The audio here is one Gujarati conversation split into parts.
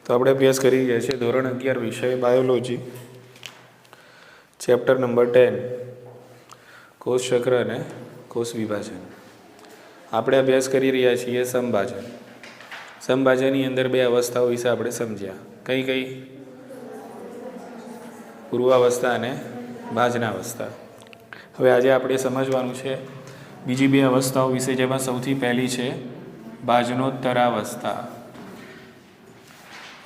તો આપણે અભ્યાસ કરી રહ્યા છીએ ધોરણ 11 વિષય બાયોલોજી, ચેપ્ટર નંબર 10 કોષ ચક્ર અને કોષ વિભાજન. આપણે અભ્યાસ કરી રહ્યા છીએ સમભાજન. સમભાજનની અંદર બે અવસ્થાઓ વિશે આપણે સમજ્યા. કઈ કઈ? પૂર્વાવસ્થા અને ભાજનાવસ્થા. હવે આજે આપણે સમજવાનું છે બીજી બે અવસ્થાઓ વિશે, જેમાં સૌથી પહેલી છે ભાજનોત્તરાવસ્થા.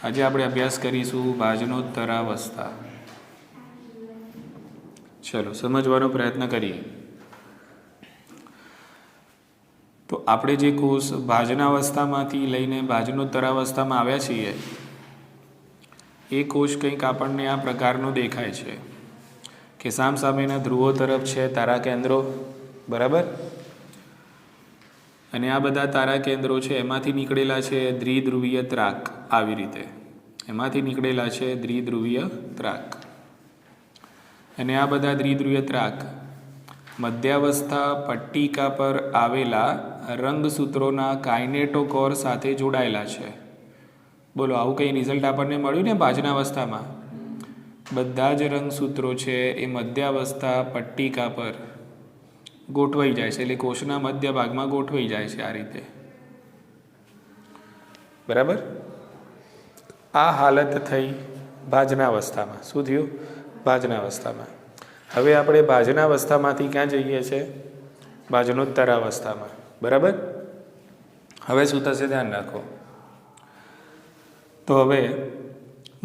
આજે આપણે અભ્યાસ કરીશું ભાજનોત્તરાવસ્થા. ચલો સમજવાનો પ્રયત્ન કરીએ. તો આપણે જે કોષ ભાજનાવસ્થામાંથી લઈને ભાજનોત્તરાવસ્થામાં આવ્યા છીએ, એ કોષ કંઈક આપણને આ પ્રકારનો દેખાય છે કે સામસામેના ધ્રુવો તરફ છે તારા કેન્દ્રો, બરાબર? અને આ બધા તારા કેન્દ્રો છે એમાંથી નીકળેલા છે દ્વિધ્રુવીય ત્રાક. આવી રીતે એમાંથી નીકળેલા છે દ્વિધ્રુવીય ત્રાક. અને આ બધા દ્વિધ્રુવીય ત્રાક મધ્યાવસ્થા પટ્ટિકા પર આવેલા રંગસૂત્રોના કાઇનેટોકોર સાથે જોડાયેલા છે. બોલો, આવું કંઈ રિઝલ્ટ આપણને મળ્યું ને ભાજનાવસ્થામાં? બધા જ રંગસૂત્રો છે એ મધ્યાવસ્થા પટ્ટિકા પર ગોઠવાઈ જાય છે, એટલે કોષના મધ્ય ભાગમાં ગોઠવાઈ જાય છે આ રીતે, બરાબર? આ હાલત થઈ ભાજનાવસ્થામાં. શું થયું? ભાજનાવસ્થામાં. હવે આપણે ભાજનાવસ્થામાંથી ક્યાં જઈએ છીએ? ભાજનોત્તરાવસ્થામાં, બરાબર? હવે શું થશે ધ્યાન રાખો. તો હવે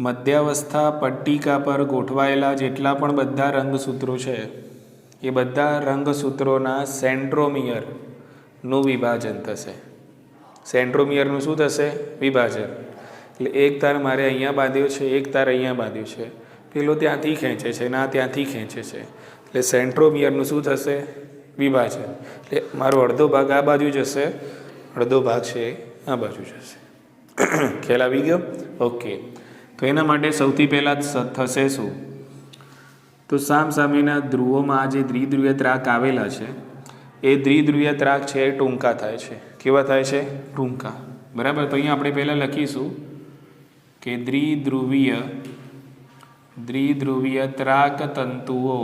મધ્યાવસ્થા પટ્ટિકા પર ગોઠવાયેલા જેટલા પણ બધા રંગસૂત્રો છે, એ બધા રંગસૂત્રોના સેન્ટ્રોમિયરનું વિભાજન થશે. સેન્ટ્રોમિયરનું શું થશે? વિભાજન. એટલે એક તાર મારે અહીંયા બાંધ્યો છે, એક તાર અહીંયા બાંધ્યો છે, પેલો ત્યાંથી ખેંચે છે ને આ ત્યાંથી ખેંચે છે, એટલે સેન્ટ્રોમિયરનું શું થશે? વિભાજન. એટલે મારો અડધો ભાગ આ બાજુ જશે, અડધો ભાગ છે આ બાજુ જશે. ખ્યાલ આવી ગયો? ઓકે. તો એના માટે સૌથી પહેલાં થશે શું? તો સામસામેના ધ્રુવોમાં જે દ્વિધ્રુવીય ત્રાક આવેલા છે, એ દ્વિધ્રુવીય ત્રાક છે એ ટૂંકા થાય છે. કેવા થાય છે? ટૂંકા, બરાબર? તો અહીંયા આપણે પહેલાં લખીશું કે દ્વિધ્રુવીય ત્રાક તંતુઓ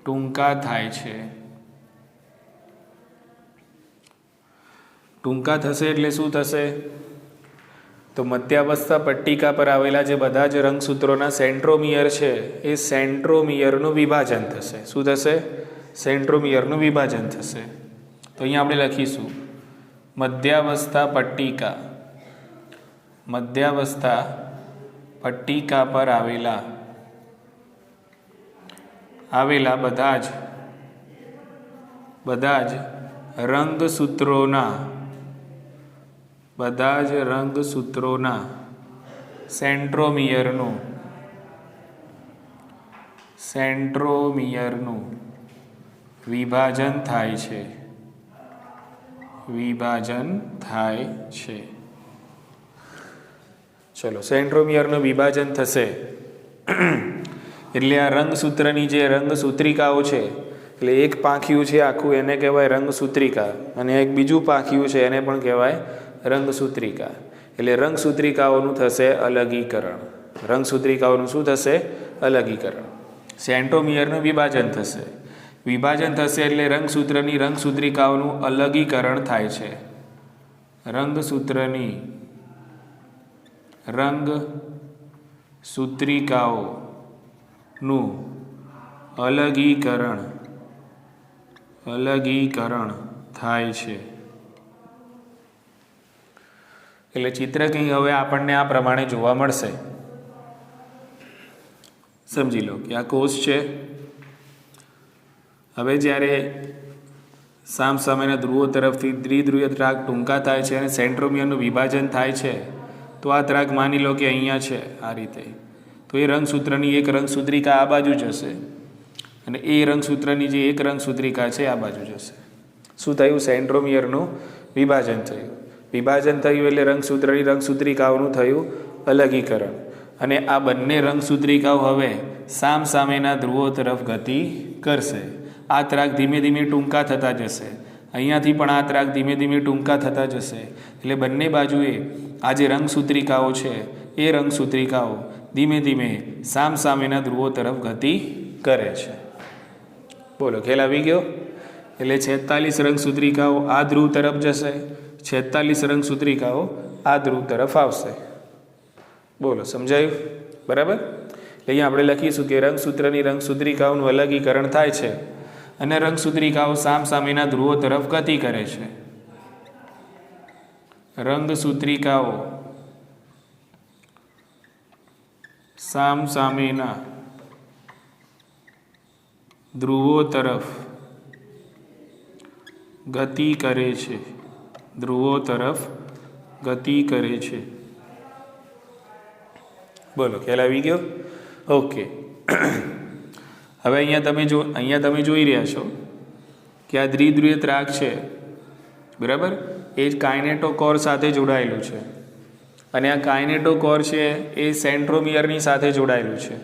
ટૂંકા થાય છે. ટૂંકા થશે એટલે શું થશે? તો મધ્યાવસ્થા પટ્ટિકા પર આવેલા જે બધા જ રંગસૂત્રોના સેન્ટ્રોમિયર છે, એ સેન્ટ્રોમિયરનું વિભાજન થશે. શું થશે? સેન્ટ્રોમિયરનું વિભાજન થશે. તો અહીંયા આપણે લખીશું મધ્યાવસ્થા પટ્ટિકા પર આવેલા બધા જ રંગસૂત્રોના સેન્ટ્રોમિયરનું વિભાજન થાય છે. ચલો, સેન્ટ્રોમિયરનું વિભાજન થશે એટલે આ રંગસૂત્રની જે રંગસૂત્રિકાઓ છે, એટલે એક પાંખિયું છે આખું, એને કહેવાય રંગસૂત્રિકા, અને એક બીજું પાંખિયું છે એને પણ કહેવાય રંગસૂત્રિકા. એટલે રંગસૂત્રિકાઓનું થશે અલગીકરણ. રંગસૂત્રિકાઓનું શું થશે? અલગીકરણ. સેન્ટ્રોમિયરનું વિભાજન થશે. વિભાજન થશે એટલે રંગસૂત્રિકાઓનું અલગીકરણ થાય છે. રંગસૂત્રિકાઓનું અલગીકરણ થાય છે. એટલે ચિત્ર કંઈ હવે આપણને આ પ્રમાણે જોવા મળશે. સમજી લો કે આ કોષ છે. હવે જ્યારે સામસામેના ધ્રુવો તરફથી દ્વિધ્રુવીય ત્રાક ટૂંકા થાય છે અને સેન્ટ્રોમિયરનું વિભાજન થાય છે, તો આ ત્રાક માની લો કે અહીંયા છે આ રીતે, તો એ રંગસૂત્રની એક રંગસૂત્રિકા આ બાજુ જશે અને એ રંગસૂત્રની જે એક રંગસૂત્રિકા છે આ બાજુ જશે. શું થયું? સેન્ટ્રોમિયરનું વિભાજન થયું. વિભાજન થયું એટલે રંગસૂત્રિકાઓનું થયું અલગીકરણ. અને આ બંને રંગસૂત્રિકાઓ હવે સામસામેના ધ્રુવો તરફ ગતિ કરશે. આ ત્રાક ધીમે ધીમે ટૂંકા થતા જશે અહીંયાથી પણ આ ત્રાક ધીમે ધીમે ટૂંકા થતા જશે. એટલે બંને બાજુએ આ જે રંગસૂત્રિકાઓ છે એ રંગસૂત્રિકાઓ ધીમે ધીમે સામસામેના ધ્રુવો તરફ ગતિ કરે છે. બોલો, ખ્યાલ આવી ગયો? એટલે 46 રંગસૂત્રિકાઓ આ ધ્રુવ તરફ જશે, 46 રંગસૂત્રિકાઓ આ ધ્રુવ તરફ આવશે. બોલો, સમજાયું? બરાબર. અહીંયા આપણે લખીશું કે રંગસૂત્રની રંગસૂત્રિકાઓનું અલગીકરણ થાય છે અને રંગસૂત્રિકાઓ સામસામેના ધ્રુવો તરફ ગતિ કરે છે. રંગસૂત્રિકાઓ સામસામેના ધ્રુવો તરફ ગતિ કરે છે. ધ્રુવો તરફ ગતિ કરે છે. બોલો, ખ્યાલ આવી ગયો? ઓકે. હવે અહીંયા તમે જોઈ રહ્યા છો કે આ દ્વિધ્રુવીય ત્રાક છે, બરાબર, એ જ કાઇનેટોકોર સાથે જોડાયેલું છે અને આ કાઇનેટોકોર છે એ સેન્ટ્રોમિયરની સાથે જોડાયેલું છે.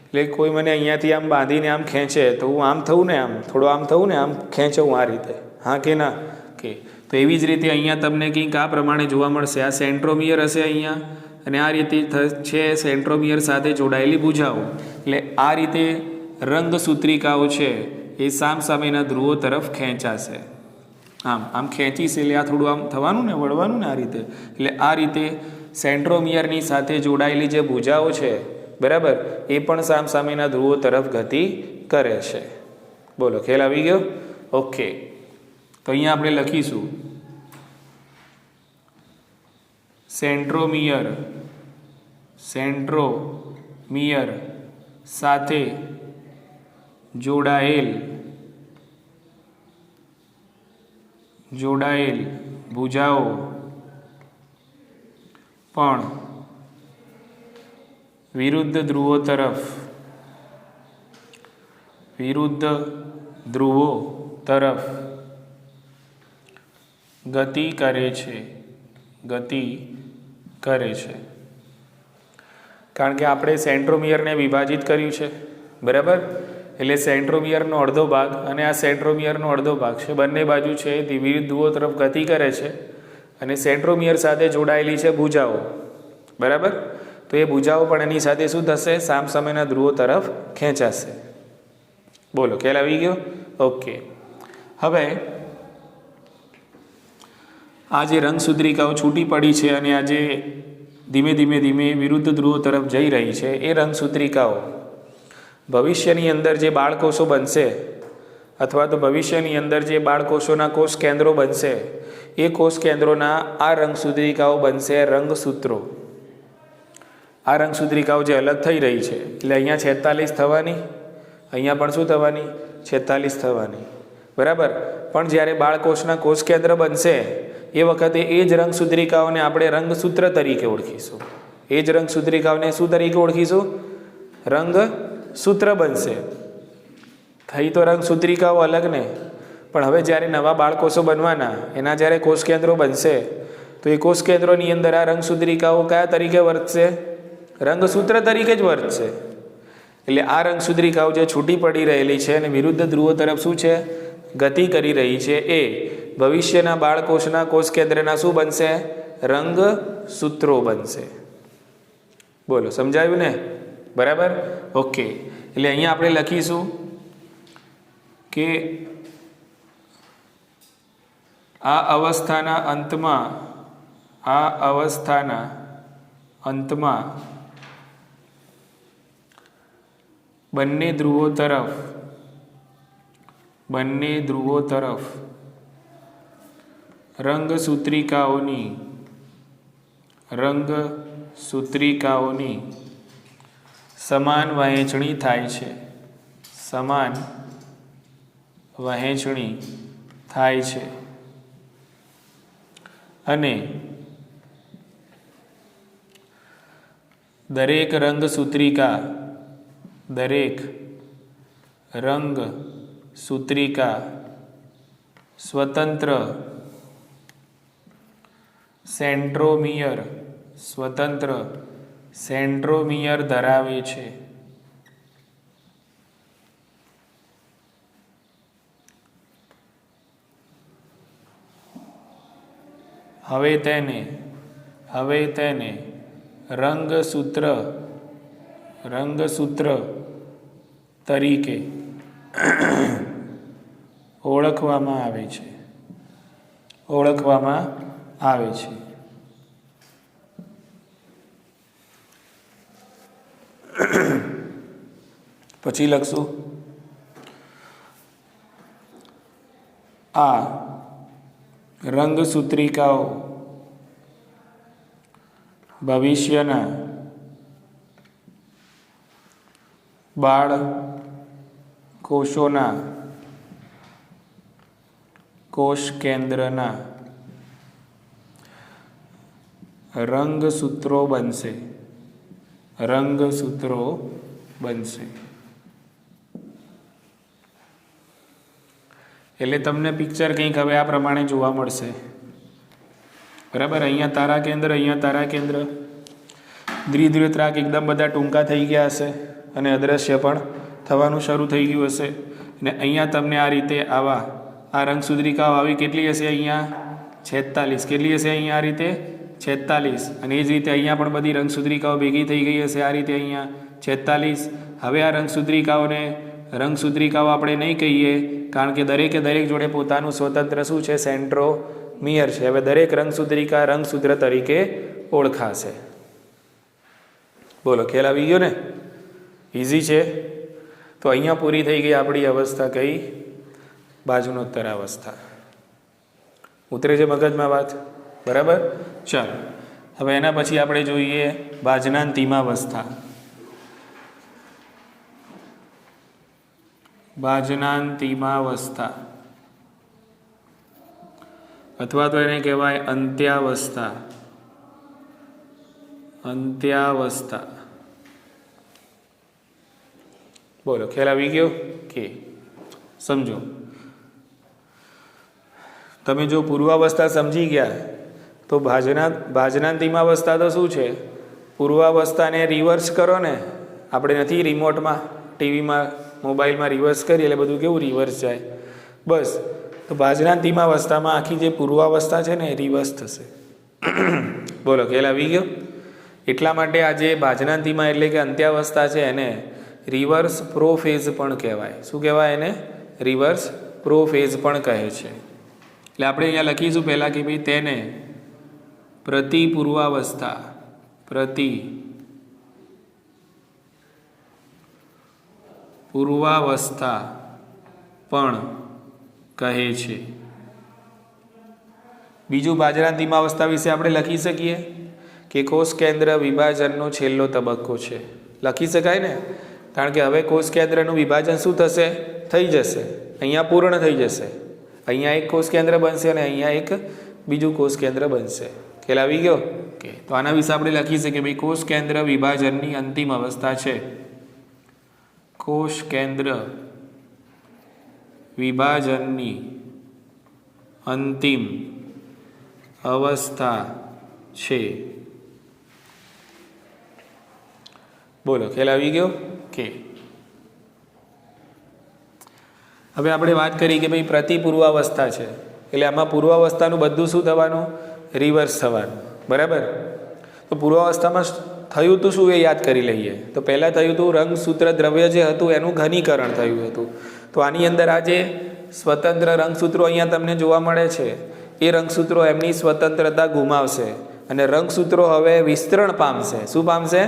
એટલે કોઈ મને અહીંયાથી આમ બાંધીને આમ ખેંચે તો હું આમ થવું ને, આમ થોડો આમ થવું ને, આમ ખેંચવું આ રીતે, હા કે ના? કે તો એવી જ રીતે અહીંયા તમને કંઈક આ પ્રમાણે જોવા મળશે. આ સેન્ટ્રોમિયર હશે અહીંયા અને આ રીતે છે સેન્ટ્રોમિયર સાથે જોડાયેલી ભુજાઓ. એટલે આ રીતે રંગસૂત્રિકાઓ છે એ સામસામેના ધ્રુવો તરફ ખેંચાશે. આમ ખેંચીશ એટલે આ થોડું આમ થવાનું ને, વળવાનું ને, આ રીતે. એટલે આ રીતે સેન્ટ્રોમિયરની સાથે જોડાયેલી જે ભુજાઓ છે, બરાબર, એ પણ સામસામેના ધ્રુવો તરફ ગતિ કરે છે. બોલો, ખ્યાલ આવી ગયો? ઓકે. તો અહીંયા આપણે લખીશું સેન્ટ્રોમિયર સાથે જોડાયેલ ભુજાઓ પણ વિરુદ્ધ ધ્રુવો તરફ ગતિ કરે છે. કારણ કે આપણે સેન્ટ્રોમિયરને વિભાજિત કર્યું છે, બરાબર. એટલે સેન્ટ્રોમિયરનો અડધો ભાગ અને આ સેન્ટ્રોમિયરનો અડધો ભાગ છે, બંને બાજુ છે તે વિરુદ્ધ ધ્રુવો તરફ ગતિ કરે છે અને સેન્ટ્રોમિયર સાથે જોડાયેલી છે ભુજાઓ, બરાબર. તો એ ભુજાઓ પણ એની સાથે શું થશે? સામસામેના ધ્રુવો તરફ ખેંચાશે. બોલો, ખ્યાલ આવી ગયો? ઓકે. હવે આ જે રંગસૂત્રિકાઓ છૂટી પડી છે અને આ જે ધીમે ધીમે વિરુદ્ધ ધ્રુવો તરફ જઈ રહી છે, એ રંગસૂત્રિકાઓ ભવિષ્યની અંદર જે બાળકોષો બનશે અથવા તો ભવિષ્યની અંદર જે બાળકોષોના કોષ કેન્દ્રો બનશે, એ કોષ કેન્દ્રોના આ રંગસૂત્રિકાઓ બનશે રંગસૂત્રો. આ રંગસૂત્રિકાઓ જે અલગ થઈ રહી છે, એટલે અહીંયા 46 થવાની, અહીંયા પણ શું થવાની? 46 થવાની, બરાબર. પણ જ્યારે બાળકોષના કોષ કેન્દ્ર બનશે એ વખતે એ જ રંગસૂત્રિકાઓને આપણે રંગસૂત્ર તરીકે ઓળખીશું. એ જ રંગસૂત્રિકાઓને શું તરીકે ઓળખીશું? રંગસૂત્ર બનશે. થઈ તો રંગસૂત્રિકાઓ અલગ ને, પણ હવે જ્યારે નવા બાળકોષો બનવાના, એના જ્યારે કોષ કેન્દ્રો બનશે તો એ કોષ કેન્દ્રોની અંદર આ રંગસૂત્રિકાઓ કયા તરીકે વર્તશે? રંગસૂત્ર તરીકે જ વર્તશે. એટલે આ રંગસૂત્રિકાઓ જે છૂટી પડી રહેલી છે અને વિરુદ્ધ ધ્રુવો તરફ શું છે? ગતિ કરી રહી છે, એ ભવિષ્યના બાળકોષના કોષ કેન્દ્રના શું બનશે? રંગસૂત્રો બનશે. બોલો, સમજાયું ને? બરાબર. ઓકે. એટલે અહીંયા આપણે લખીશું કે આ અવસ્થાના અંતમાં બંને ધ્રુવો તરફ રંગસૂત્રિકાઓની સમાન વહેંચણી થાય છે અને દરેક રંગસૂત્રિકા સ્વતંત્ર સેન્ટ્રોમિયર ધરાવે છે. હવે તેને રંગસૂત્ર તરીકે ઓળખવામાં આવે છે પછી લખશું આ રંગસૂત્રિકાઓ ભવિષ્યના બાળ કોષોના કોષ કેન્દ્રના રંગસૂત્રો બનશે એટલે તમને પિક્ચર કંઈક હવે આ પ્રમાણે જોવા મળશે, બરાબર. અહીંયા તારા કેન્દ્ર દ્વિધ્રુવત્રાક એકદમ બધા ટૂંકા થઈ ગયા હશે અને અદ્રશ્ય પણ થવાનું શરૂ થઈ ગયું હશે. અને અહીંયા તમને આ રીતે આ રંગસૂત્રિકાઓ આવી કેટલી હશે? અહીંયા 46. કેટલી હશે? અહીંયા આ રીતે 46. અને એ જ રીતે અહીંયા પણ બધી રંગસૂત્રિકાઓ ભેગી થઈ ગઈ હશે આ રીતે અહીંયા 46. હવે આ રંગસૂત્રિકાઓ આપણે નહીં કહીએ, કારણ કે દરેકે દરેક જોડે પોતાનું સ્વતંત્ર શું છે? સેન્ટ્રોમિયર છે. હવે દરેક રંગસૂત્રિકા રંગસૂત્ર તરીકે ઓળખાશે. બોલો, ખ્યાલ આવી ગયો ને? ઇઝી છે. તો અહીંયા પૂરી થઈ ગઈ આપણી અવસ્થા. કઈ? બાજુનોત્તર અવસ્થા. ઉતરે છે મગજમાં વાત? બરાબર. ચાલો, હવે એના પછી આપણે જોઈએ બાજનાંતિમાવસ્થા. અથવા તો એને કહેવાય અંત્યાવસ્થા. બોલો, ખ્યાલ આવી ગયો કે? સમજો, તમે જો પૂર્વાવસ્થા સમજી ગયા તો ભાજનાંતિમાવસ્થા તો શું છે? પૂર્વાવસ્થાને રિવર્સ કરો ને. આપણે નથી રિમોટમાં, ટીવીમાં, મોબાઈલમાં રિવર્સ કરીએ એટલે બધું કેવું રિવર્સ જાય? બસ. તો ભાજનાંતિમાવસ્થામાં આખી જે પૂર્વાવસ્થા છે ને એ રિવર્સ થશે. બોલો, ખ્યાલ આવી ગયો? એટલા માટે આ જે ભાજનાંતિમા એટલે કે અંત્યાવસ્થા છે એને રિવર્સ પ્રોફેઝ પણ કહેવાય. શું કહેવાય એને? રિવર્સ પ્રોફેઝ પણ કહે છે. એટલે આપણે અહીંયા લખીશું પહેલાં કે ભાઈ તેને પ્રતિપૂર્વાવસ્થા પણ કહે છે. બીજું ભાજનાંતિમાવસ્થા વિશે આપણે લખી શકીએ કે કોષ કેન્દ્ર વિભાજનનો છેલ્લો તબક્કો છે. લખી શકાય ને? કારણ કે હવે કોષ કેન્દ્રનું વિભાજન શું થશે? થઈ જશે. અહીંયા પૂર્ણ થઈ જશે. અહીંયા એક કોષ કેન્દ્ર બનશે અને અહીંયા એક બીજું કોષ કેન્દ્ર બનશે. ખ્યાલ આવી ગયો કે? તો આના વિશે આપણે લખી શકીએ ભાઈ કોષ કેન્દ્ર વિભાજનની અંતિમ અવસ્થા છે. કોષ કેન્દ્ર વિભાજનની અંતિમ અવસ્થા છે. બોલો, ખ્યાલ આવી ગયો કે? હવે આપણે વાત કરી કે ભાઈ પ્રતિપૂર્વાવસ્થા છે એટલે આમાં પૂર્વાવસ્થાનું બધું શું થવાનું? રિવર્સ થવાનું. બરાબર. તો પૂર્વાવસ્થામાં થયું હતું શું એ યાદ કરી લઈએ. તો પહેલાં થયું હતું રંગસૂત્ર દ્રવ્ય જે હતું એનું ઘનીકરણ થયું હતું. તો આની અંદર આ જે સ્વતંત્ર રંગસૂત્રો અહીંયા તમને જોવા મળે છે એ રંગસૂત્રો એમની સ્વતંત્રતા ગુમાવશે અને રંગસૂત્રો હવે વિસ્તરણ પામશે. શું પામશે?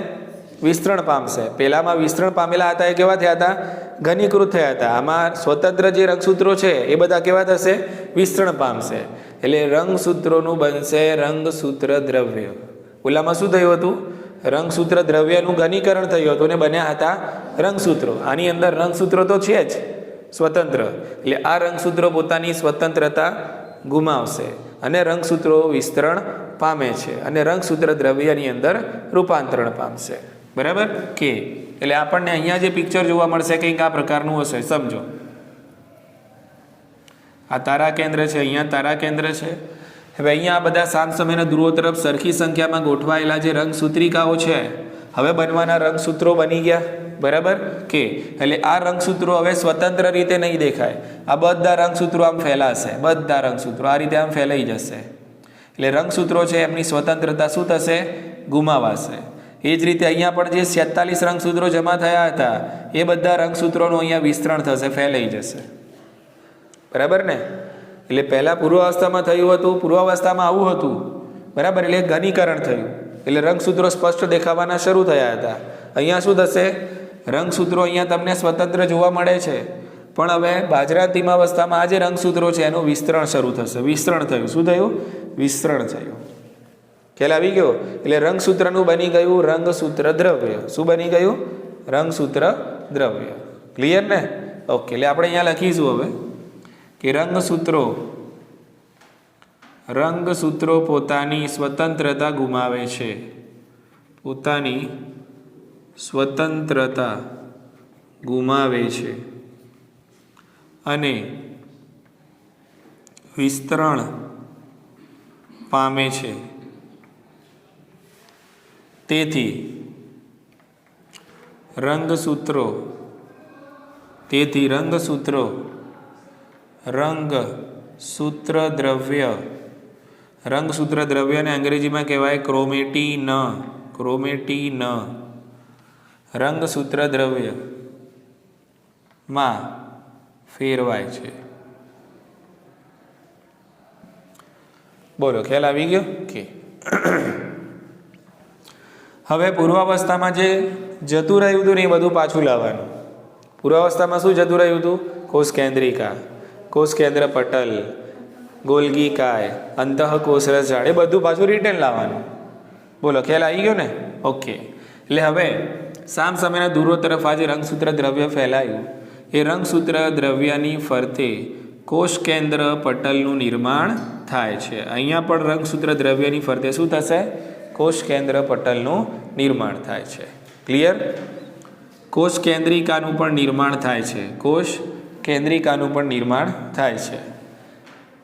વિસ્તરણ પામશે. પહેલામાં વિસ્તરણ પામેલા હતા એ કેવા થયા હતા? ઘનીકૃત થયા હતા. આમાં સ્વતંત્ર જે રંગસૂત્રો છે એ બધા કેવા થશે? વિસ્તરણ પામશે. એટલે રંગસૂત્રોનું બનશે રંગસૂત્ર દ્રવ્ય. ઓલામાં શું થયું હતું? રંગસૂત્ર દ્રવ્યનું ઘનીકરણ થયું હતું અને બન્યા હતા રંગસૂત્રો. આની અંદર રંગસૂત્રો તો છે જ સ્વતંત્ર, એટલે આ રંગસૂત્રો પોતાની સ્વતંત્રતા ગુમાવશે અને રંગસૂત્રો વિસ્તરણ પામે છે અને રંગસૂત્ર દ્રવ્યની અંદર રૂપાંતરણ પામશે. બરાબર કે? એટલે આપણને અહીંયા જે પિક્ચર જોવા મળશે કંઈક આ પ્રકારનું હશે. સમજો, આ તારા કેન્દ્ર છે, અહીંયા તારા કેન્દ્ર છે. હવે અહીંયા આ બધા સામ સમયના ધ્રુવો તરફ સરખી સંખ્યામાં ગોઠવાયેલા જે રંગસૂત્રિકાઓ છે હવે બનવાના રંગસૂત્રો બની ગયા. બરાબર કે? એટલે આ રંગસૂત્રો હવે સ્વતંત્ર રીતે નહીં દેખાય. આ બધા રંગસૂત્રો આમ ફેલાશે. બધા રંગસૂત્રો આ રીતે આમ ફેલાઈ જશે. એટલે રંગસૂત્રો છે એમની સ્વતંત્રતા શું થશે? ગુમાવાશે. એ જ રીતે અહીંયા પણ જે 46 રંગસૂત્રો જમા થયા હતા એ બધા રંગસૂત્રોનું અહીંયા વિસ્તરણ થશે, ફેલાઈ જશે. બરાબર ને? એટલે પહેલાં પૂર્વાવસ્થામાં થયું હતું, પૂર્વાવસ્થામાં આવું હતું, બરાબર? એટલે ઘનીકરણ થયું, એટલે રંગસૂત્રો સ્પષ્ટ દેખાવાના શરૂ થયા હતા. અહીંયા શું થશે? રંગસૂત્રો અહીંયા તમને સ્વતંત્ર જોવા મળે છે, પણ હવે બાજરાંતિમાવસ્થામાં આ જે રંગસૂત્રો છે એનું વિસ્તરણ શરૂ થશે. વિસ્તરણ થયું. શું થયું? વિસ્તરણ થયું. ખ્યાલ આવી ગયો? એટલે રંગસૂત્રનું બની ગયું રંગસૂત્ર દ્રવ્ય. શું બની ગયું? રંગસૂત્ર દ્રવ્ય. ક્લિયર ને? ઓકે. એટલે આપણે અહીંયા લખીશું હવે કે રંગસૂત્રો પોતાની સ્વતંત્રતા ગુમાવે છે. પોતાની સ્વતંત્રતા ગુમાવે છે અને વિસ્તરણ પામે છે. તેથી રંગસૂત્રો રંગસૂત્ર દ્રવ્યને અંગ્રેજીમાં કહેવાય ક્રોમેટીન. રંગસૂત્ર દ્રવ્યમાં ફેરવાય છે. બોલો, ખ્યાલ આવી ગયો કે? હવે પૂર્વાવસ્થામાં જે જતું રહ્યું હતું ને એ બધું પાછું લાવવાનું. પૂર્વાવસ્થામાં શું જતું રહ્યું હતું? કોષ કેન્દ્રિકા, કોષ કેન્દ્ર પટલ, ગોલ્ગી કાય, અંતઃકોષરસ ઝાડ, એ બધું પાછું રિટર્ન લાવવાનું. બોલો, ખ્યાલ આવી ગયો ને? ઓકે. એટલે હવે સામ સામેના દૂરો તરફ આ જે રંગસૂત્ર દ્રવ્ય ફેલાયું એ રંગસૂત્ર દ્રવ્યની ફરતે કોષ કેન્દ્ર પટલનું નિર્માણ થાય છે. અહીંયા પણ રંગસૂત્ર દ્રવ્યની ફરતે શું થશે? કોષ કેન્દ્ર પટલનું નિર્માણ થાય છે. ક્લિયર? કોષ કેન્દ્રિકાનું પણ નિર્માણ થાય છે. કોષ કેન્દ્રિકાનું પણ નિર્માણ થાય છે.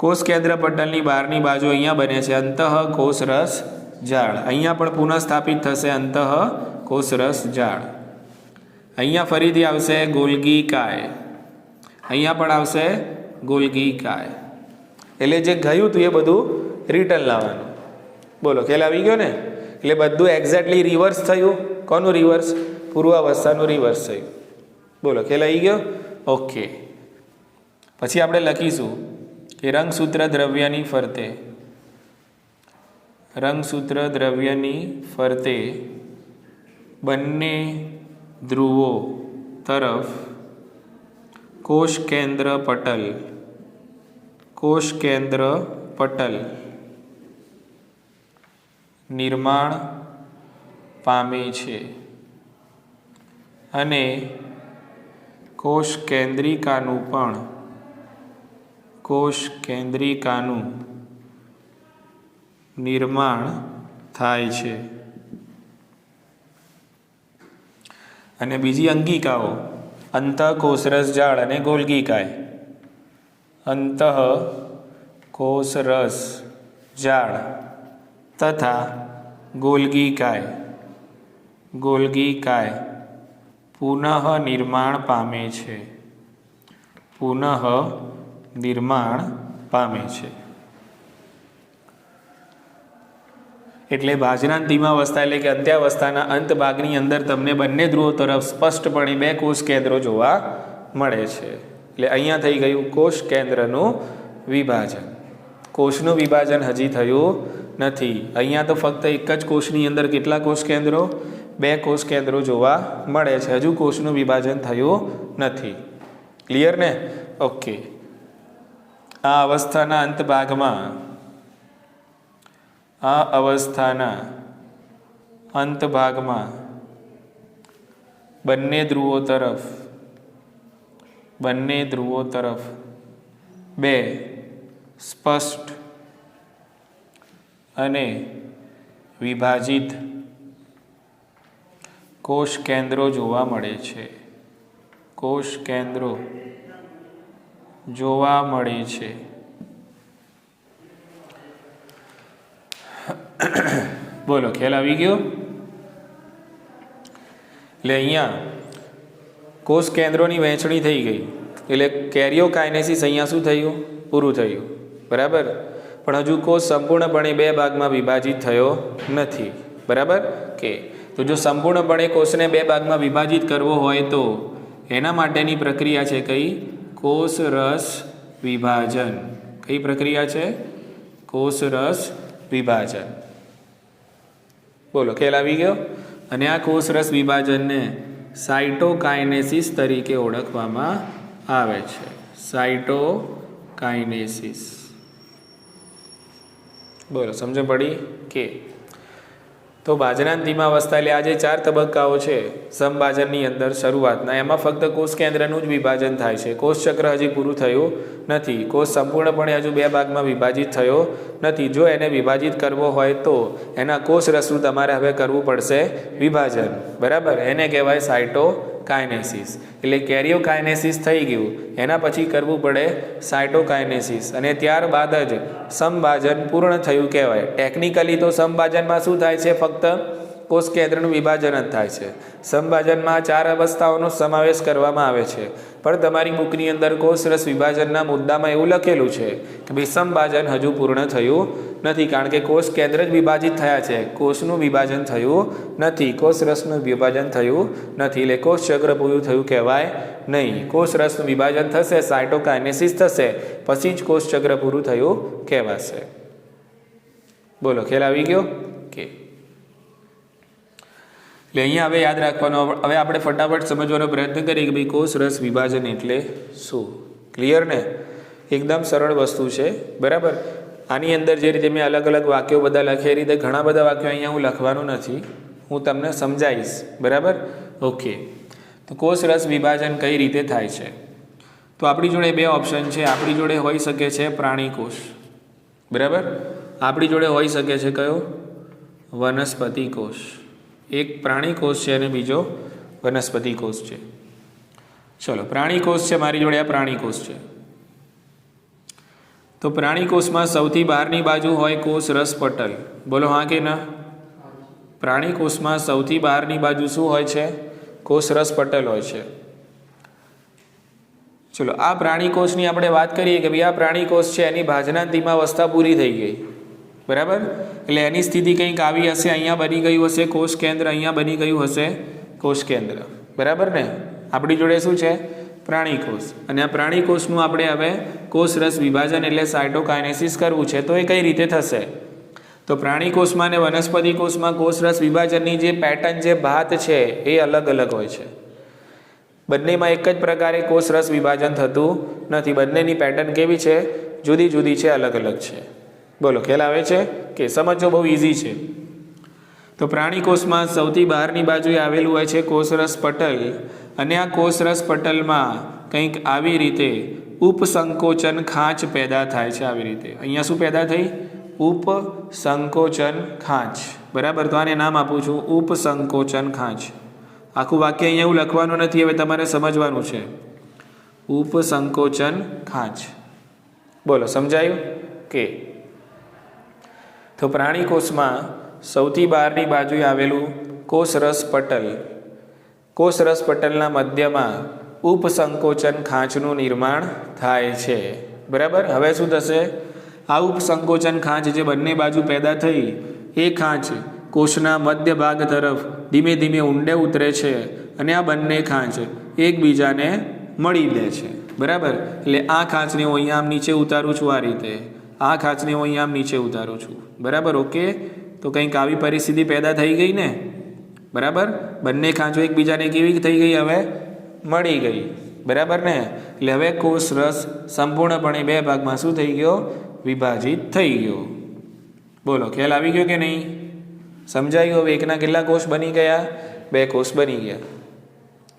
કોષ કેન્દ્ર પટલની બહારની બાજુ અહીંયા બને છે અંતઃકોષરસ ઝાડ. અહીંયા પણ પુનઃસ્થાપિત થશે અંતઃકોષરસ ઝાડ. અહીંયા ફરીથી આવશે ગોલ્ગી કાય, અહીંયા પણ આવશે ગોલ્ગી કાય. એટલે જે ગયું હતું એ બધું રિટર્ન લાવવાનું. બોલો, ખ્યાલ આવી ગયો ને? એટલે બધું એક્ઝેક્ટલી રિવર્સ થયું. કોનું રિવર્સ? પૂર્વાવસ્થાનું રિવર્સ થયું. બોલો, ખ્યાલ આવી ગયો? ઓકે. પછી આપણે લખીશું કે રંગસૂત્ર દ્રવ્યની ફરતે બંને ધ્રુવો તરફ કોષ કેન્દ્ર પટલ નિર્માણ પામે છે અને કોષ કેન્દ્રિકાનું નિર્માણ થાય છે. અને બીજી અંગિકાઓ અંતઃકોષરસ ઝાડ અને ગોલ્ગીકાય. અંતઃકોષરસ ઝાડ તથા ગોલ્ગીકાય પુનઃ નિર્માણ પામે છે. એટલે બાજરાંતિમાવસ્થા એટલે કે અંત્યાવસ્થાના અંત ભાગની અંદર તમને બંને ધ્રુવો તરફ સ્પષ્ટપણે બે કોષ કેન્દ્રો જોવા મળે છે. એટલે અહીંયા થઈ ગયું કોષ કેન્દ્રનું વિભાજન. કોષનું વિભાજન હજી થયું નથી. અહીંયા તો ફક્ત એક જ કોષની અંદર કેટલા કોષ કેન્દ્રો? બે કોષ કેન્દ્રો જોવા મળે છે. હજુ કોષનું વિભાજન થયું નથી. ક્લિયર ને? ઓકે. આ અવસ્થાના અંત ભાગમાં બંને ધ્રુવો તરફ બે સ્પષ્ટ અને વિભાજિત કોષ કેન્દ્રો જોવા મળે છે. બોલો, ખ્યાલ આવી ગયો? એટલે અહીંયા કોષ કેન્દ્રોની વહેંચણી થઈ ગઈ. એટલે કેરિયોકાઇનેસિસ અહીંયા શું થયું? પૂરું થયું. બરાબર? પણ હજુ કોષ સંપૂર્ણપણે બે ભાગમાં વિભાજિત થયો નથી, બરાબર કે? તો જો સંપૂર્ણપણે કોષને બે ભાગમાં વિભાજિત કરવો હોય તો એના માટેની પ્રક્રિયા છે કઈ? કોષ રસ વિભાજન. કઈ પ્રક્રિયા છે? કોષ રસ વિભાજન. બોલો, ખ્યાલ આવી ગયો? અને આ કોષ રસ વિભાજનને સાઇટોકાઇનેસિસ તરીકે ઓળખવામાં આવે છે. સાઇટોકાઇનેસિસ. બોલો, સમજ પડી કે? તો ભાજનાંતિમાં અવસ્થા, એટલે આ જે 4 તબક્કાઓ છે સમભાજનની અંદર શરૂઆતના, એમાં ફક્ત કોષ કેન્દ્રનું જ વિભાજન થાય છે. કોષ ચક્ર હજી પૂરું થયું નથી. કોષ સંપૂર્ણપણે હજુ બે ભાગમાં વિભાજિત થયો નથી. જો એને વિભાજિત કરવો હોય તો એના કોષ રસનું તમારે હવે કરવું પડશે વિભાજન, બરાબર? એને કહેવાય સાઇટોકાઇનેસિસ. એટલે કેરિયોકાઇનેસિસ થઈ ગયું, એના પછી કરવું પડે સાઇટોકાઇનેસિસ, અને ત્યારબાદ જ સમભાજન પૂર્ણ થયું કહેવાય. ટેકનિકલી તો સમભાજનમાં શું થાય છે? ફક્ત કોષ કેન્દ્રનું વિભાજન જ થાય છે. સમભાજનમાં 4 અવસ્થાઓનો સમાવેશ કરવામાં આવે છે, પણ તમારી બુકની અંદર કોષ રસ વિભાજનના મુદ્દામાં એવું લખેલું છે કે ભાઈ સમભાજન હજુ પૂર્ણ થયું નથી, કારણ કે કોષ કેન્દ્ર જ વિભાજિત થયા છે, કોષનું વિભાજન થયું નથી, કોષ રસનું વિભાજન થયું નથી. એટલે કોષ ચક્ર પૂરું થયું કહેવાય નહીં. કોષ રસનું વિભાજન થશે, સાઇટોકાઇનેસિસ થશે, પછી જ કોષ ચક્ર પૂરું થયું કહેવાશે. બોલો, ખ્યાલ આવી ગયો કે? એટલે અહીંયા હવે યાદ રાખવાનો. હવે આપણે ફટાફટ સમજવાનો પ્રયત્ન કરીએ કે ભાઈ કોષ રસ વિભાજન એટલે શું. ક્લિયર ને? એકદમ સરળ વસ્તુ છે, બરાબર? આની અંદર જે રીતે મેં અલગ અલગ વાક્યો બધા લખ્યા એ રીતે ઘણા બધા વાક્યો અહીંયા હું લખવાનું નથી, હું તમને સમજાવીશ, બરાબર? ઓકે. તો કોષ રસ વિભાજન કઈ રીતે થાય છે? તો આપણી જોડે 2 ઓપ્શન છે. આપણી જોડે હોઈ શકે છે પ્રાણી કોષ, બરાબર? આપણી જોડે હોઈ શકે છે કયો? વનસ્પતિ કોષ. એક પ્રાણી કોષ છે અને બીજો વનસ્પતિ કોષ છે. ચલો, પ્રાણી કોષ છે મારી જોડે, આ પ્રાણી કોષ છે. તો પ્રાણી કોષમાં સૌથી બહારની બાજુ હોય કોષ રસ પટલ. બોલો હા કે ના? પ્રાણી કોષમાં સૌથી બહારની બાજુ શું હોય છે? કોષ રસ પટલ હોય છે. ચલો, આ પ્રાણી કોષની આપણે વાત કરીએ કે ભાઈ આ પ્રાણી કોષ છે, એની ભાજનાંતિમાં અવસ્થા પૂરી થઈ ગઈ, બરાબર? એટલે એની સ્થિતિ કંઈક આવી હશે. અહીંયા બની ગયું હશે કોષ કેન્દ્ર, અહીંયા બની ગયું હશે કોષ કેન્દ્ર, બરાબર ને? આપણી જોડે શું છે? પ્રાણી કોષ. અને આ પ્રાણી કોષનું આપણે હવે કોષ રસ વિભાજન એટલે સાઇટોકાઇનેસિસ કરવું છે. તો એ કઈ રીતે થશે? તો પ્રાણી કોષમાં અને વનસ્પતિ કોષમાં કોષ રસ વિભાજનની જે પેટર્ન, જે ભાત છે એ અલગ અલગ હોય છે. બંનેમાં એક જ પ્રકારે કોષ રસ વિભાજન થતું નથી. બંનેની પેટર્ન કેવી છે? જુદી જુદી છે, અલગ અલગ છે. બોલો, ખ્યાલ આવે છે કે? સમજો, બહુ ઇઝી છે. તો પ્રાણી કોષમાં સૌથી બહારની બાજુએ આવેલું હોય છે કોષ રસ પટલ, અને આ કોષ રસ પટલમાં કંઈક આવી રીતે ઉપસંકોચન ખાંચ પેદા થાય છે. આવી રીતે અહીંયા શું પેદા થઈ? ઉપસંકોચન ખાંચ, બરાબર? તો આને નામ આપું છું ઉપસંકોચન ખાંચ. આખું વાક્ય અહીંયા એવું લખવાનું નથી, હવે તમારે સમજવાનું છે. ઉપસંકોચન ખાંચ. બોલો, સમજાયું કે? તો પ્રાણી કોષમાં સૌથી બહારની બાજુએ આવેલું કોષ રસ પટલ, કોષ રસ પટલના મધ્યમાં ઉપસંકોચન ખાંચનું નિર્માણ થાય છે, બરાબર? હવે શું થશે? આ ઉપસંકોચન ખાંચ જે બંને બાજુ પેદા થઈ, એ ખાંચ કોષના મધ્ય ભાગ તરફ ધીમે ધીમે ઊંડે ઉતરે છે, અને આ બંને ખાંચ એકબીજાને મળી લે છે, બરાબર? એટલે આ ખાંચને હું અહીંયા આમ નીચે ઉતારું છું, આ રીતે. આ ખાંચને હું અહીંયા આમ નીચે ઉતારું છું, બરાબર? ઓકે. તો કંઈક આવી પરિસ્થિતિ પેદા થઈ ગઈ ને, બરાબર? બંને ખાંચો એકબીજાને કેવી થઈ ગઈ? હવે મળી ગઈ, બરાબર ને? એટલે હવે કોષ રસ સંપૂર્ણપણે બે ભાગમાં શું થઈ ગયો? વિભાજિત થઈ ગયો. બોલો, ખ્યાલ આવી ગયો કે નહીં? સમજાયું? હવે એકના કેટલા કોષ બની ગયા? 2 કોષ બની ગયા,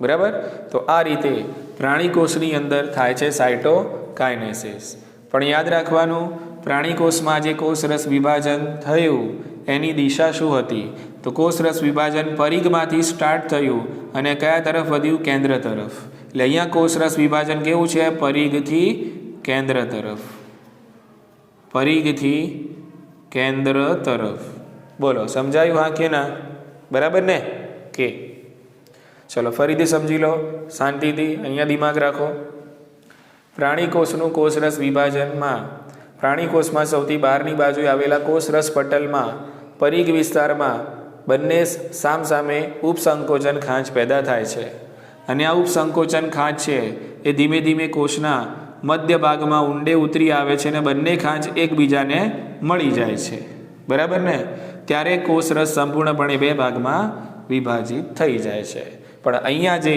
બરાબર? તો આ રીતે પ્રાણી કોષની અંદર થાય છે સાઇટોકાઇનેસિસ. પણ યાદ રાખવાનું, પ્રાણી કોષમાં જે કોષ રસ વિભાજન થયું એની દિશા શું હતી? તો કોષ રસ વિભાજન પરિઘમાંથી સ્ટાર્ટ થયું અને કયા તરફ વધ્યું? કેન્દ્ર તરફ. એટલે અહીંયા કોષ રસ વિભાજન કેવું છે? પરિઘથી કેન્દ્ર તરફ. પરિઘથી કેન્દ્ર તરફ. બોલો, સમજાયું હા કે ના? બરાબર ને કે? ચલો ફરીથી સમજી લો શાંતિથી, અહીંયા દિમાગ રાખો. પ્રાણી કોષનું કોષ રસ વિભાજનમાં પ્રાણીકોષમાં સૌથી બહારની બાજુએ આવેલા કોષરસ પટલમાં પરિઘ વિસ્તારમાં બંને સામસામે ઉપસંકોચન ખાંચ પેદા થાય છે અને આ ઉપસંકોચન ખાંચ છે એ ધીમે ધીમે કોષના મધ્ય ભાગમાં ઊંડે ઉતરી આવે છે અને બંને ખાંચ એકબીજાને મળી જાય છે, બરાબર ને? ત્યારે કોષરસ સંપૂર્ણપણે બે ભાગમાં વિભાજિત થઈ જાય છે. પણ અહીંયા જે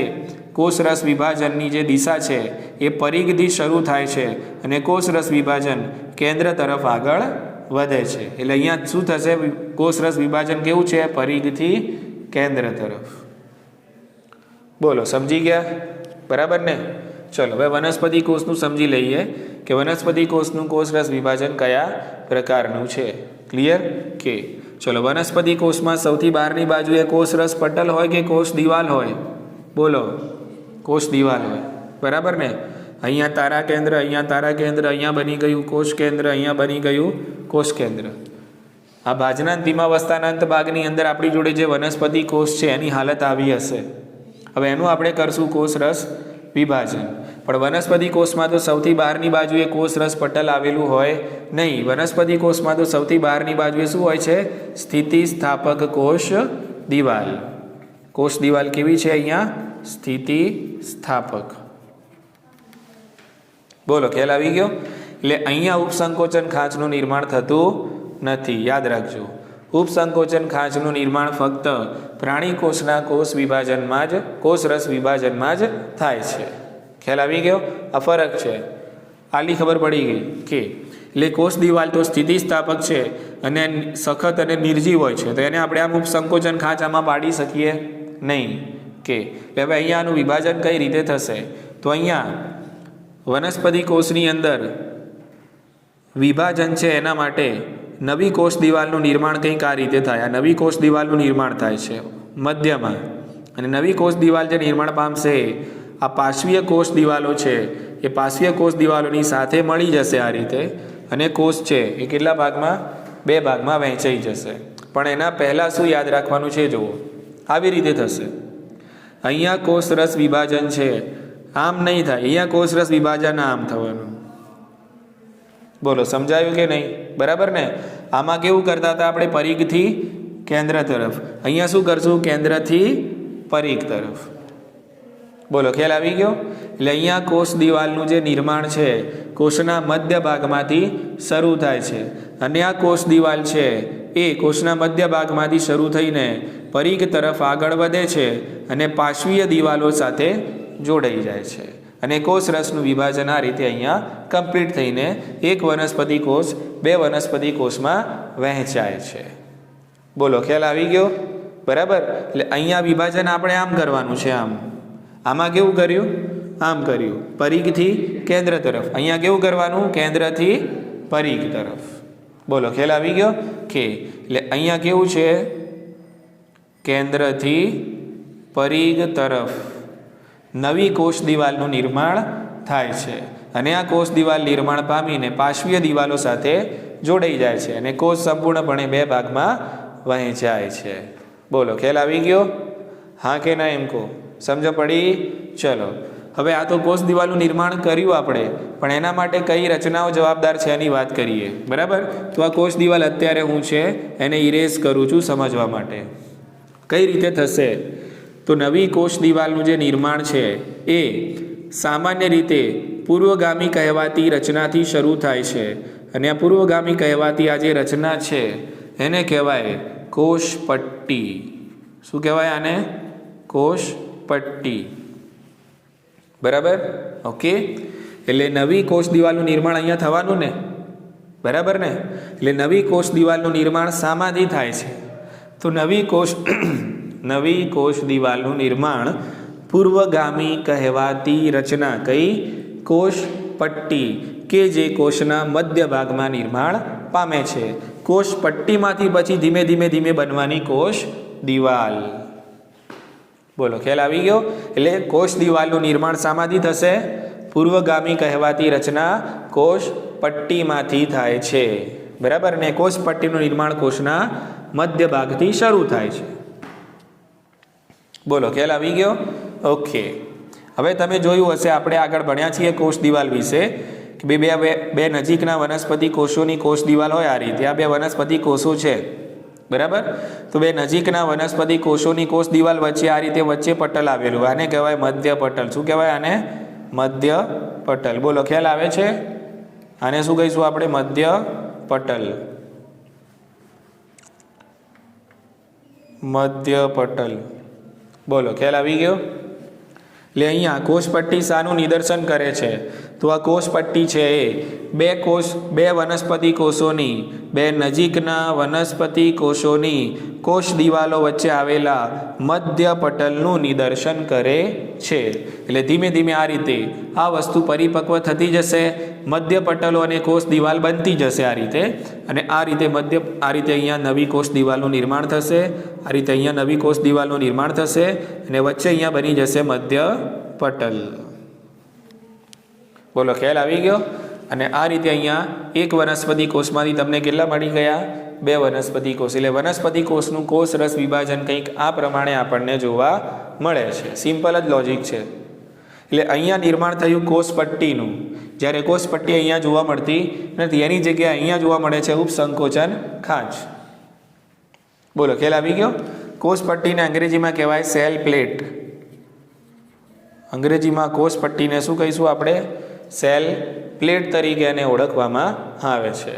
કોષરસ વિભાજનની જે દિશા છે એ પરિઘથી શરૂ થાય છે અને કોષરસ વિભાજન કેન્દ્ર તરફ આગળ વધે છે. એટલે અહીંયા શું થશે? કોષરસ વિભાજન કેવું છે? પરિઘથી કેન્દ્ર તરફ. બોલો, સમજી ગયા? બરાબર ને? ચલો હવે વનસ્પતિ કોષનું સમજી લઈએ કે વનસ્પતિ કોષનું કોષરસ વિભાજન કયા પ્રકારનું છે. ક્લિયર? કે ચલો, વનસ્પતિ કોષમાં સૌથી બહારની બાજુએ કોષરસ પટલ હોય કે કોષ દિવાલ હોય? બોલો, કોષ દિવાલ હોય, બરાબર ને? અહીંયા તારા કેન્દ્ર, અહીંયા તારા કેન્દ્ર, અહીંયા બની ગયું કોષ કેન્દ્ર, અહીંયા બની ગયું કોષ કેન્દ્ર. આ ભાજનાંતિમાવસ્થાના ભાગની અંદર આપણી જોડે જે વનસ્પતિ કોષ છે એની હાલત આવી હશે. હવે એનું આપણે કરશું કોષરસ વિભાજન. પણ વનસ્પતિ કોષમાં તો સૌથી બહારની બાજુએ કોષરસ પટલ આવેલું હોય નહીં. વનસ્પતિ કોષમાં તો સૌથી બહારની બાજુએ શું હોય છે? સ્થિતિસ્થાપક કોષ દિવાલ. કોષ દિવાલ કેવી છે અહીંયા? સ્થિતિસ્થાપક. બોલો, ખ્યાલ આવી ગયો? એટલે અહીંયા ઉપસંકોચન ખાંચનું નિર્માણ થતું નથી, યાદ રાખજો. ઉપસંકોચન ખાંચનું નિર્માણ ફક્ત પ્રાણી કોષના કોષ વિભાજનમાં જ, કોષરસ વિભાજનમાં જ થાય છે. ખ્યાલ આવી ગયો? આ ફરક છે. આલી ખબર પડી ગઈ કે એટલે કોષ દિવાલ તો સ્થિતિસ્થાપક છે અને સખત અને નિર્જીવ હોય છે, તો એને આપણે આમ ઉપસંકોચન ખાંચ આમાં પાડી શકીએ નહીં. કે હવે અહીંયા આનું વિભાજન કઈ રીતે થશે? તો અહીંયા વનસ્પતિ કોષની અંદર વિભાજન છે એના માટે નવી કોષ દિવાલનું નિર્માણ કંઈક આ રીતે થાય. આ નવી કોષ દિવાલનું નિર્માણ થાય છે મધ્યમાં, અને નવી કોષ દિવાલ જે નિર્માણ પામશે આ પાર્શ્વીય કોષ દિવાલો છે એ પાર્શ્વીય કોષ દિવાલોની સાથે મળી જશે આ રીતે, અને કોષ છે એ કેટલા ભાગમાં? બે ભાગમાં વહેંચાઈ જશે. પણ એના પહેલાં શું યાદ રાખવાનું છે? જુઓ, આવી રીતે થશે. અહીંયા કોષરસ વિભાજન છે આમ નહીં થાય, અહીંયા કોષરસ વિભાજન આમ થવાનું. બોલો, સમજાયું કે નહીં? બરાબર ને? આમાં કેવું કરતા હતા આપણે? પરિઘથી કેન્દ્ર તરફ. અહીંયા શું કરશું? કેન્દ્રથી પરિઘ તરફ. બોલો, ખ્યાલ આવી ગયો? એટલે અહીંયા કોષ દિવાલનું જે નિર્માણ છે કોષના મધ્ય ભાગમાંથી શરૂ થાય છે, અને આ કોષ દિવાલ છે એ કોષના મધ્ય ભાગમાંથી શરૂ થઈને પરિઘ તરફ આગળ વધે છે અને પાર્શ્વીય દિવાલો સાથે જોડાઈ જાય છે, અને કોષરસનું વિભાજન આ રીતે અહીંયા કમ્પ્લીટ થઈને એક વનસ્પતિ કોષ બે વનસ્પતિ કોષમાં વહેંચાય છે. બોલો, ખ્યાલ આવી ગયો? બરાબર? એટલે અહીંયા વિભાજન આપણે આમ કરવાનું છે. આમાં કેવું કર્યું? આમ કર્યું, પરિઘથી કેન્દ્ર તરફ. અહીંયા કેવું કરવાનું? કેન્દ્રથી પરિઘ તરફ. બોલો, ખ્યાલ આવી ગયો? કે એટલે અહીંયા કેવું છે? કેન્દ્રથી પરિઘ તરફ નવી કોષ દિવાલનું નિર્માણ થાય છે, અને આ કોષ દિવાલ નિર્માણ પામીને પાર્શ્વીય દિવાલો સાથે જોડાઈ જાય છે, અને કોષ સંપૂર્ણપણે બે ભાગમાં વહેંચાય છે. બોલો, ખ્યાલ આવી ગયો? હા કે ના એમ કહો? સમજ પડી? ચલો, હવે આ તો કોષ દિવાલનું નિર્માણ કર્યું આપણે, પણ એના માટે કઈ રચનાઓ જવાબદાર છે એની વાત કરીએ. બરાબર? તો આ કોષ દિવાલ અત્યારે હું છે એને ઇરેઝ કરું છું સમજવા માટે. કઈ રીતે થશે? તો નવી કોષ દિવાલનું જે નિર્માણ છે એ સામાન્ય રીતે પૂર્વગામી કહેવાતી રચનાથી શરૂ થાય છે, અને આ પૂર્વગામી કહેવાતી આ જે રચના છે એને કહેવાય કોષ પટ્ટી. શું કહેવાય આને? કોષ પટ્ટી. બરાબર? ઓકે. એટલે નવી કોષ દિવાલનું નિર્માણ અહીંયા થવાનું ને? બરાબર ને? એટલે નવી કોષ દિવાલનું નિર્માણ શામાંથી થાય છે? તો નવી કોષ દિવાલનું નિર્માણ પૂર્વગામી કહેવાતી રચના, કઈ? કોષ પટ્ટી, કે જે કોષના મધ્ય ભાગમાં નિર્માણ પામે છે. કોષ પટ્ટીમાંથી પછી ધીમે ધીમે બનવાની કોષ દિવાલ. બોલો, ખ્યાલ આવી ગયો? એટલે કોષ દિવાલનું નિર્માણ શામાંથી થશે? પૂર્વગામી કહેવાતી રચના કોષ પટ્ટીમાંથી થાય છે. બરાબર ને? કોષ પટ્ટીનું નિર્માણ કોષના મધ્ય ભાગથી શરૂ થાય છે. બોલો, ખ્યાલ આવી ગયો? ઓકે. હવે તમે જોયું હશે, આપણે આગળ ભણ્યા છીએ કોષ દિવાલ વિશે કે બે બે બે નજીકના વનસ્પતિ કોષોની કોષ દિવાલ હોય આ રીતે, આ બે વનસ્પતિ કોષો છે બરાબર, તો બે નજીકના વનસ્પતિ કોષોની કોષ દિવાલ વચ્ચે આ રીતે વચ્ચે પટલ આવેલું, આને કહેવાય મધ્ય પટલ. શું કહેવાય આને? મધ્ય પટલ. બોલો ખ્યાલ આવે છે? આને શું કહીશું આપણે? મધ્ય પટલ. મધ્ય પટલ. બોલો ખ્યાલ આવી ગયો? એટલે અહીંયા કોષપટ્ટી શાનું નિદર્શન કરે છે? તો આ કોષપટ્ટી છે એ બે વનસ્પતિ કોષોની, બે નજીકના વનસ્પતિ કોષોની કોષ દિવાલો વચ્ચે આવેલા મધ્ય પટલનું નિદર્શન કરે છે. એટલે ધીમે ધીમે આ રીતે આ વસ્તુ પરિપક્વ થતી જશે, મધ્ય પટલો અને કોષ દિવાલ બનતી જશે આ રીતે, અને આ રીતે અહીંયા નવી કોષ દિવાલનું નિર્માણ થશે, આ રીતે અહીંયા નવી કોષ દિવાલનું નિર્માણ થશે, અને વચ્ચે અહીંયા બની જશે મધ્ય પટલ. બોલો ખ્યાલ આવી ગયો? અને આ રીતે અહીંયા એક વનસ્પતિ કોષમાંથી તમને કેટલા મળી ગયા? બે વનસ્પતિ કોષ. એટલે વનસ્પતિ કોષનું કોષ રસ વિભાજન કંઈક આ પ્રમાણે આપણને જોવા મળે છે. સિમ્પલ જ લોજિક છે. એટલે અહીંયા નિર્માણ થયું કોષપટ્ટીનું, જ્યારે કોષપટ્ટી અહીંયા જોવા મળતી નથી, એની જગ્યાએ અહીંયા જોવા મળે છે ઉપસંકોચન ખાંચ. બોલો ખ્યાલ આવી ગયો? કોષપટ્ટીને અંગ્રેજીમાં કહેવાય સેલ પ્લેટ. અંગ્રેજીમાં કોષપટ્ટીને શું કહીશું આપણે? સેલ પ્લેટ તરીકે એને ઓળખવામાં આવે છે.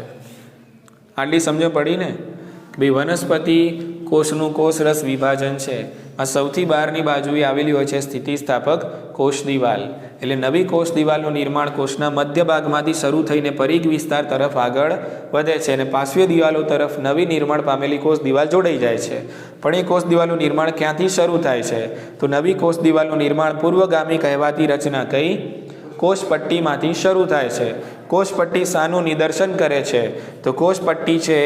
આટલી સમજ પડી ને? ભાઈ વનસ્પતિ કોષનું કોષરસ વિભાજન છે, આ સૌથી બહારની બાજુએ આવેલી હોય છે સ્થિતિસ્થાપક કોષ દિવાલ. એટલે નવી કોષ દિવાલનું નિર્માણ કોષના મધ્ય ભાગમાંથી શરૂ થઈને પરિઘ વિસ્તાર તરફ આગળ વધે છે, અને પાર્શ્વીય દિવાલો તરફ નવી નિર્માણ પામેલી કોષ દિવાલ જોડાઈ જાય છે. પણ એ કોષ દિવાલનું નિર્માણ ક્યાંથી શરૂ થાય છે? તો નવી કોષ દિવાલનું નિર્માણ પૂર્વગામી કહેવાતી રચના કઈ? કોષપટ્ટીમાંથી શરૂ થાય છે. કોષપટ્ટી શાનું નિદર્શન કરે છે? તો કોષપટ્ટી છે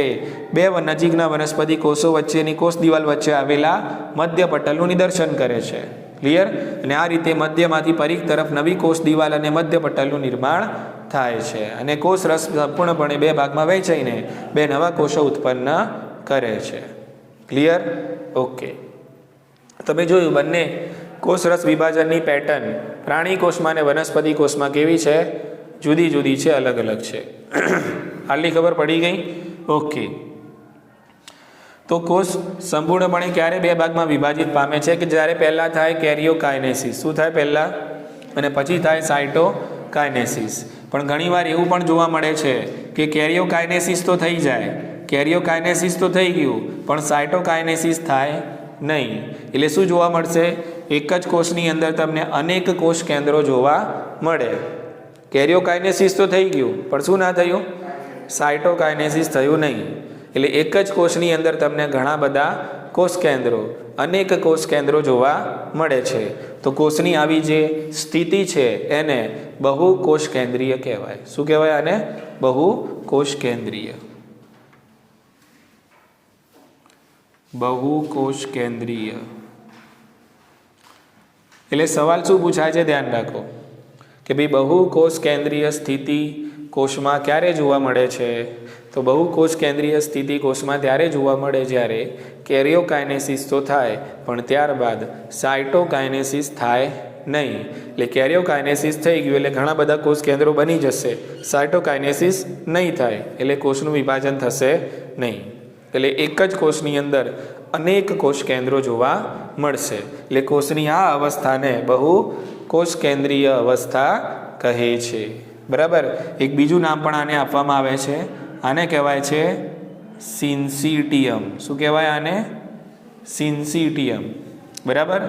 બે નજીકના વનસ્પતિ કોષો વચ્ચેની કોષ દિવાલ વચ્ચે આવેલા મધ્ય પટલનું નિદર્શન કરે છે. ક્લિયર? અને આ રીતે મધ્યમાંથી પરિઘ તરફ નવી કોષ દિવાલ અને મધ્ય પટલનું નિર્માણ થાય છે, અને કોષ રસ સંપૂર્ણપણે બે ભાગમાં વહેંચાઈને બે નવા કોષો ઉત્પન્ન કરે છે. ક્લિયર? ઓકે. તમે જોયું બંને કોષરસ વિભાજનની પેટર્ન પ્રાણી કોષમાં અને વનસ્પતિ કોષમાં કેવી છે? જુદી જુદી છે, અલગ અલગ છે. આટલી ખબર પડી ગઈ? ઓકે. તો કોષ સંપૂર્ણપણે ક્યારે બે ભાગમાં વિભાજિત પામે છે? કે જ્યારે પહેલાં થાય કેરિયોકાઇનેસિસ. શું થાય પહેલાં? અને પછી થાય સાઇટોકાઇનેસિસ. પણ ઘણીવાર એવું પણ જોવા મળે છે કે કેરિયોકાઇનેસિસ તો થઈ જાય, કેરિયોકાઇનેસિસ તો થઈ ગયું, પણ સાઇટોકાઇનેસિસ થાય નહીં. એટલે શું જોવા મળશે? એક જ કોષની અંદર તમને અનેક કોષ કેન્દ્રો જોવા મળે. કેરિયોકાઇનેસિસ તો થઈ ગયું, પણ શું ના થયું? સાઇટોકાઇનેસિસ થયું નહીં. એટલે એક જ કોષની અંદર તમને ઘણા બધા કોષ કેન્દ્રો, અનેક કોષ કેન્દ્રો જોવા મળે છે. તો કોષની આવી જે સ્થિતિ છે એને બહુ કોષ કેન્દ્રીય કહેવાય. શું કહેવાય આને? બહુ કોષ કેન્દ્રીય. બહુ કોષ કેન્દ્રીય. એટલે સવાલ શું પૂછાય છે? ધ્યાન રાખો કે ભાઈ બહુ કોષ કેન્દ્રીય સ્થિતિ કોષમાં ક્યારે જોવા મળે છે? તો બહુ કોષ કેન્દ્રીય સ્થિતિ કોષમાં ત્યારે જોવા મળે જ્યારે કેરિયોકાઇનેસિસ તો થાય, પણ ત્યારબાદ સાઇટોકાઇનેસિસ થાય નહીં. એટલે કેરિયોકાઇનેસિસ થઈ ગયું એટલે ઘણા બધા કોષ કેન્દ્રો બની જશે, સાઇટોકાઇનેસિસ નહીં થાય એટલે કોષનું વિભાજન થશે નહીં. એટલે એક જ કોષની અંદર અનેક કોષ કેન્દ્રો જોવા મળશે. એટલે કોષની આ અવસ્થાને બહુ કોષ કેન્દ્રીય અવસ્થા કહે છે. બરાબર? એક બીજું નામ પણ આને આપવામાં આવે છે, આને કહેવાય છે સિન્સિટિયમ. શું કહેવાય આને? સિન્સિટિયમ. બરાબર?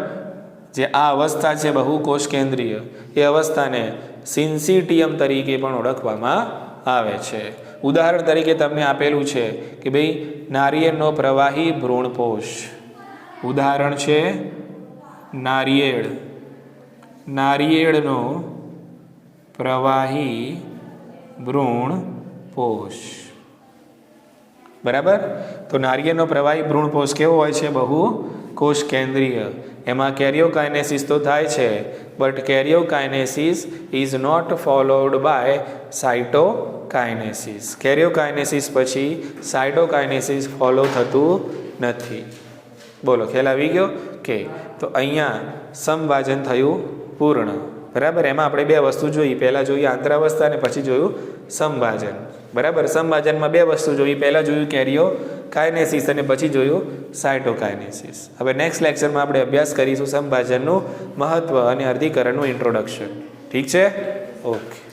જે આ અવસ્થા છે બહુ કોષ કેન્દ્રીય, એ અવસ્થાને સિન્સિટિયમ તરીકે પણ ઓળખવામાં આવે છે. ઉદાહરણ તરીકે તમને આપેલું છે કે ભાઈ નારિયેળનો પ્રવાહી ભ્રૂણપોષ. ઉદાહરણ છે નારિયેળ. નારિયેળનો પ્રવાહી ભ્રૂણપોષ. બરાબર? તો નારિયેળનો પ્રવાહી ભ્રૂણપોષ કેવો હોય છે? બહુ કોષ કેન્દ્રીય. એમાં કેરિયોકાઇનેસિસ તો થાય છે, but karyokinesis is not followed by cytokinesis. Karyokinesis પછી સાઇટોકાઇનેસિસ ફોલો થતું નથી. બોલો ખ્યાલ આવી ગયો? કે તો અહીંયા સમભાજન થયું પૂર્ણ. બરાબર. એમાં આપણે બે વસ્તુ જોઈ, પહેલાં જોઈએ આંતરાવસ્થા અને પછી જોયું સંભાજન. બરાબર. સંભાજનમાં બે વસ્તુ જોઈ, પહેલાં જોયું કેરિયોકાઇનેસિસ અને પછી જોયું સાયટોકાઇનેસિસ. હવે નેક્સ્ટ લેક્ચરમાં આપણે અભ્યાસ કરીશું સંભાજનનું મહત્ત્વ અને અર્ધીકરણનું ઇન્ટ્રોડક્શન. ઠીક છે? ઓકે.